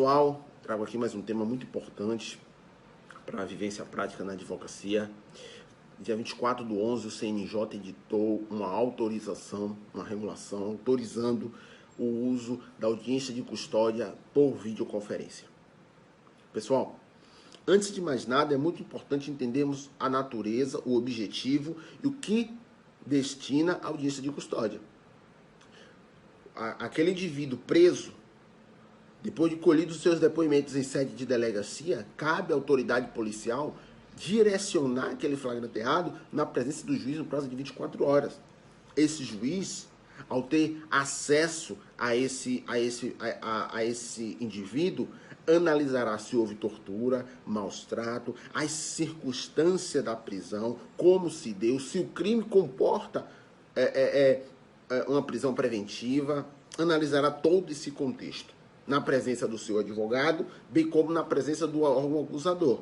pessoal, trago aqui mais um tema muito importante para a vivência prática na advocacia. Dia 24/11, o CNJ editou uma autorização, uma regulação, autorizando o uso da audiência de custódia por videoconferência. Pessoal, antes de mais nada, é muito importante entendermos a natureza, o objetivo e o que destina a audiência de custódia. Aquele indivíduo preso, depois de colhidos seus depoimentos em sede de delegacia, cabe à autoridade policial direcionar aquele flagranteado na presença do juiz no prazo de 24 horas. Esse juiz, ao ter acesso a esse indivíduo, analisará se houve tortura, maus-trato, as circunstâncias da prisão, como se deu, se o crime comporta uma prisão preventiva, analisará todo esse contexto, na presença do seu advogado, bem como na presença do órgão acusador.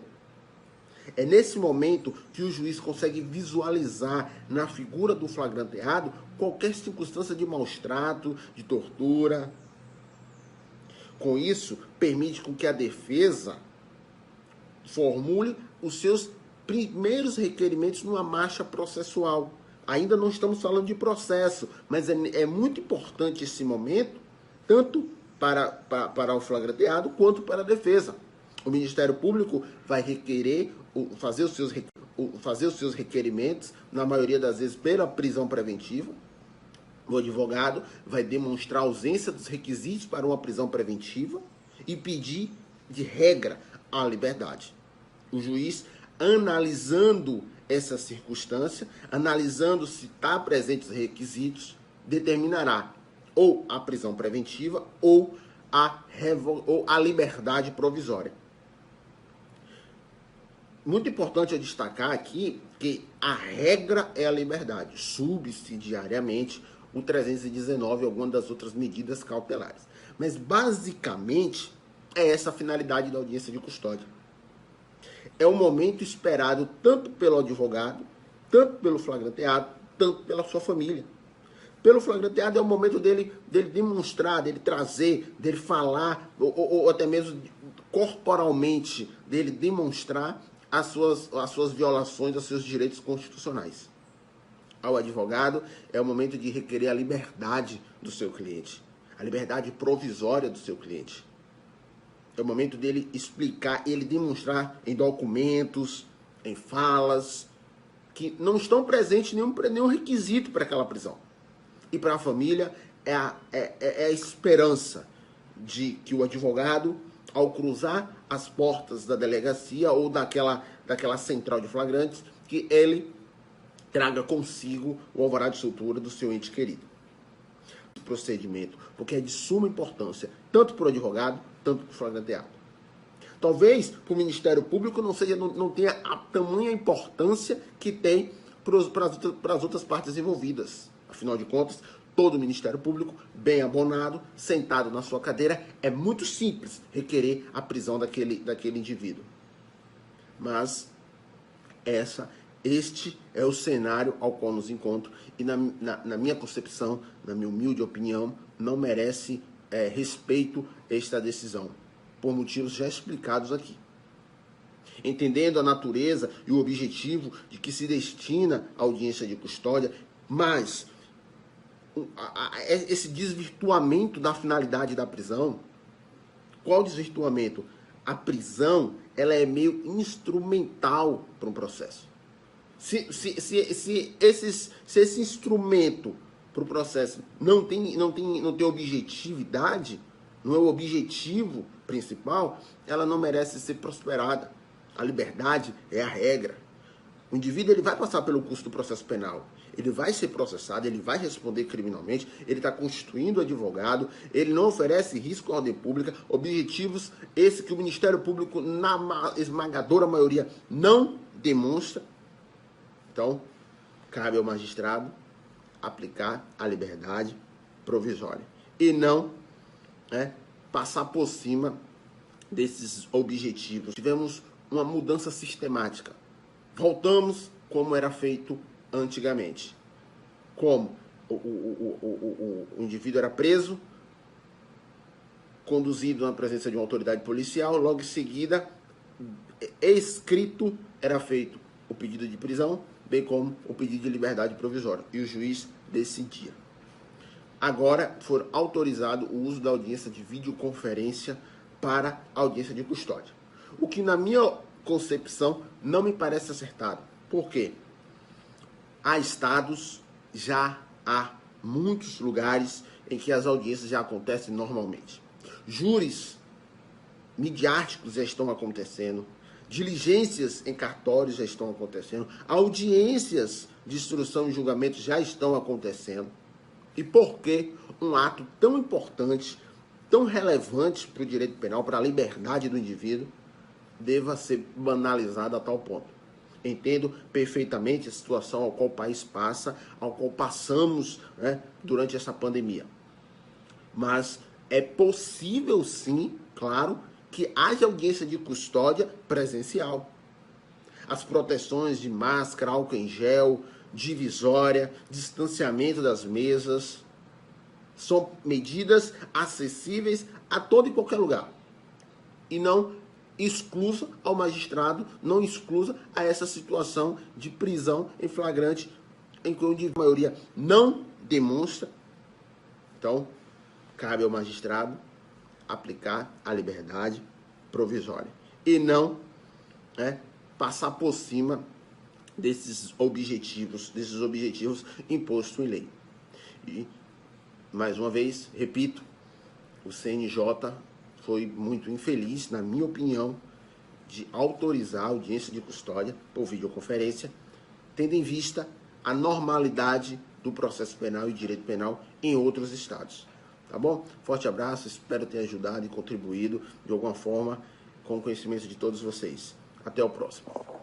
É nesse momento que o juiz consegue visualizar na figura do flagranteado qualquer circunstância de maus-trato, de tortura. Com isso, permite com que a defesa formule os seus primeiros requerimentos numa marcha processual. Ainda não estamos falando de processo, mas é muito importante esse momento, tanto para o flagranteado quanto para a defesa. O Ministério Público vai requerer fazer os seus requerimentos, na maioria das vezes pela prisão preventiva. O advogado vai demonstrar a ausência dos requisitos para uma prisão preventiva e pedir, de regra, a liberdade. O juiz, analisando essa circunstância, analisando se está presentes os requisitos, determinará ou a prisão preventiva ou a liberdade provisória. Muito importante destacar aqui que a regra é a liberdade, subsidiariamente o 319 e algumas das outras medidas cautelares. Mas basicamente é essa a finalidade da audiência de custódia. É o momento esperado tanto pelo advogado, tanto pelo flagranteado, tanto pela sua família. Pelo flagranteado é o momento dele demonstrar, dele trazer, dele falar, ou até mesmo corporalmente, dele demonstrar as suas violações aos seus direitos constitucionais. Ao advogado é o momento de requerer a liberdade do seu cliente, a liberdade provisória do seu cliente. É o momento dele explicar, ele demonstrar em documentos, em falas, que não estão presentes nenhum requisito para aquela prisão. E para a família é a esperança de que o advogado, ao cruzar as portas da delegacia ou daquela central de flagrantes, que ele traga consigo o alvará de soltura do seu ente querido. O procedimento, porque é de suma importância, tanto para o advogado, tanto para o flagranteado. Talvez para o Ministério Público não tenha a tamanha importância que tem para as outras partes envolvidas. Afinal de contas, todo o Ministério Público, bem abonado, sentado na sua cadeira, é muito simples requerer a prisão daquele indivíduo. Mas este é o cenário ao qual nos encontro e na minha concepção, na minha humilde opinião, não merece respeito esta decisão, por motivos já explicados aqui. Entendendo a natureza e o objetivo de que se destina a audiência de custódia, mas esse desvirtuamento da finalidade da prisão. Qual desvirtuamento? A prisão, ela é meio instrumental para um processo. Se esse instrumento para o processo não tem objetividade, não é o objetivo principal, ela não merece ser prosperada. A liberdade é a regra. O indivíduo ele vai passar pelo curso do processo penal. Ele vai ser processado, ele vai responder criminalmente, ele está constituindo advogado, ele não oferece risco à ordem pública, objetivos esse que o Ministério Público, na esmagadora maioria, não demonstra. Então, cabe ao magistrado aplicar a liberdade provisória e não passar por cima desses objetivos. Tivemos uma mudança sistemática. Voltamos como era feito antigamente. Como o indivíduo era preso, conduzido na presença de uma autoridade policial, logo em seguida, escrito, era feito o pedido de prisão, bem como o pedido de liberdade provisória, e o juiz decidia. Agora foi autorizado o uso da audiência de videoconferência para audiência de custódia. O que, na minha concepção, não me parece acertado. Por quê? Há estados, já há muitos lugares em que as audiências já acontecem normalmente. Júris midiáticos já estão acontecendo, diligências em cartórios já estão acontecendo, audiências de instrução e julgamento já estão acontecendo. E por que um ato tão importante, tão relevante para o direito penal, para a liberdade do indivíduo, deva ser banalizado a tal ponto? Entendo perfeitamente a situação ao qual o país passa, ao qual passamos, né, durante essa pandemia. Mas é possível sim, claro, que haja audiência de custódia presencial. As proteções de máscara, álcool em gel, divisória, distanciamento das mesas, são medidas acessíveis a todo e qualquer lugar. E não exclusa ao magistrado, não exclusa a essa situação de prisão em flagrante, em que a maioria não demonstra. Então, cabe ao magistrado aplicar a liberdade provisória e não passar por cima desses objetivos impostos em lei. E, mais uma vez, repito, o CNJ foi muito infeliz, na minha opinião, de autorizar a audiência de custódia por videoconferência, tendo em vista a normalidade do processo penal e direito penal em outros estados. Tá bom? Forte abraço, espero ter ajudado e contribuído de alguma forma com o conhecimento de todos vocês. Até o próximo.